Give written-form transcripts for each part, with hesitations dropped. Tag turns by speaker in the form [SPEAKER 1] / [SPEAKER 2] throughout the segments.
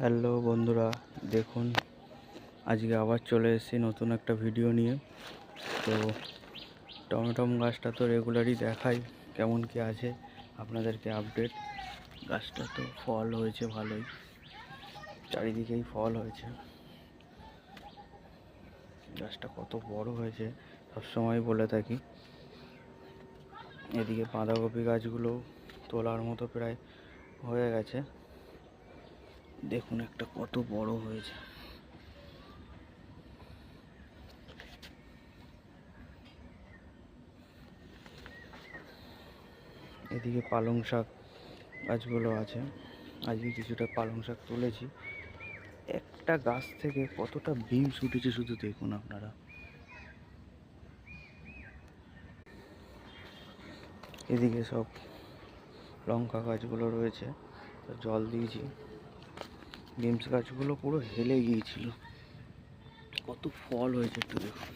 [SPEAKER 1] Hello বন্ধুরা, দেখুন আজকে আবার চলে এসেছি নতুন একটা ভিডিও নিয়ে। তো টমেটম গাছটা তো রেগুলারই দেখাই কেমন কি আছে আপনাদেরকে আপডেট। গাছটা তো ফল হয়েছে ভালোই, চারিদিকেই ফল হয়েছে। গাছটা কত বড় হয়েছে সবসময় বলে থাকি। এদিকে বাঁধাকপি গাছগুলো তোলার মতো প্রায় হয়ে গেছে। দেখুন একটা কত বড় হয়েছে। এদিকে পালং শাক গাছগুলো আছে, আজকে কিছুটা পালং শাক তুলেছি। একটা গাছ থেকে কতটা বিনস উঠেছে শুধু দেখুন আপনারা। এদিকে সব লঙ্কা গাছগুলো রয়েছে, জল দিয়েছি। বিনস গাছগুলো পুরো হেলে গিয়েছিল, কত ফল হয়েছে একটু দেখুন।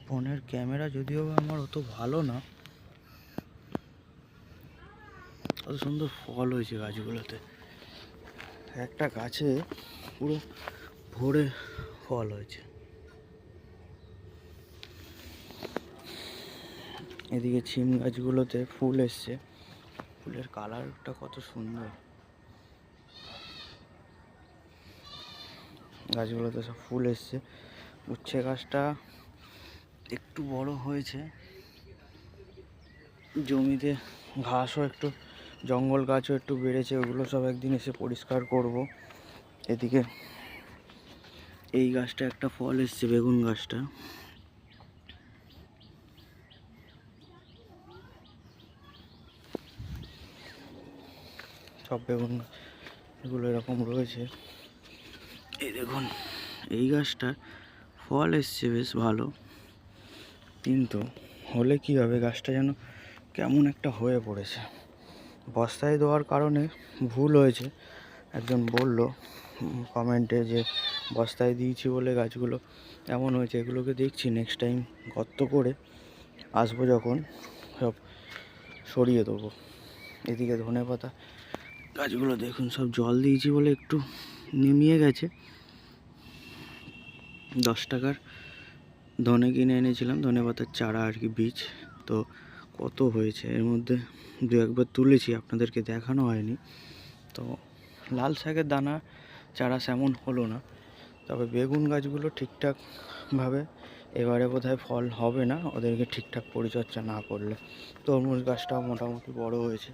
[SPEAKER 1] ফোনের ক্যামেরা যদিও আমার অত ভালো না, কত সুন্দর ফল হয়েছে গাছগুলোতে। একটা গাছে পুরো ভরে ফল হয়েছে। এদিকে সিম গাছগুলোতে ফুল এসছে, ফুলের কালারটা কত সুন্দর। গাছগুলোতে সব ফুল এসছে। উচ্ছে গাছটা একটু বড় হয়েছে, জমিতে ঘাসও একটু, জঙ্গল গাছও একটু বেড়েছে, ওগুলো সব একদিন এসে পরিষ্কার করব। এদিকে এই গাছটা একটা ফল এসছে, বেগুন গাছটা। সব বেগুন এগুলো এরকম রয়েছে। এই দেখুন এই গাছটা ফল এসছে বেশ ভালো, কিন্তু হলে কি হবে, গাছটা যেন কেমন একটা হয়ে পড়েছে। বস্তায় দেওয়ার কারণে ভুল হয়েছে। একজন বলল কমেন্টে যে বস্তায় দিয়েছি বলে গাছগুলো এমন হয়েছে। এগুলোকে দেখছি নেক্সট টাইম গর্ত করে আসবো যখন সব সরিয়ে দেবো। এদিকে ধনেপাতা গাছগুলো দেখুন সব জল দিয়েছি বলে একটু নেমিয়ে গেছে। 10 টাকার ধনে কিনে এনেছিলাম, ধনেপাতার চারা আর কি, বীজ। তো কত হয়েছে, এর মধ্যে দু একবার তুলেছি, আপনাদেরকে দেখানো হয়নি। তো লাল শাকের দানা চারা সেমন হলো না, তবে বেগুন গাছগুলো ঠিকঠাকভাবে এবারে বোধহয় ফল হবে না, ওদেরকে ঠিকঠাক পরিচর্যা না করলে। তরমুজ গাছটাও মোটামুটি বড় হয়েছে।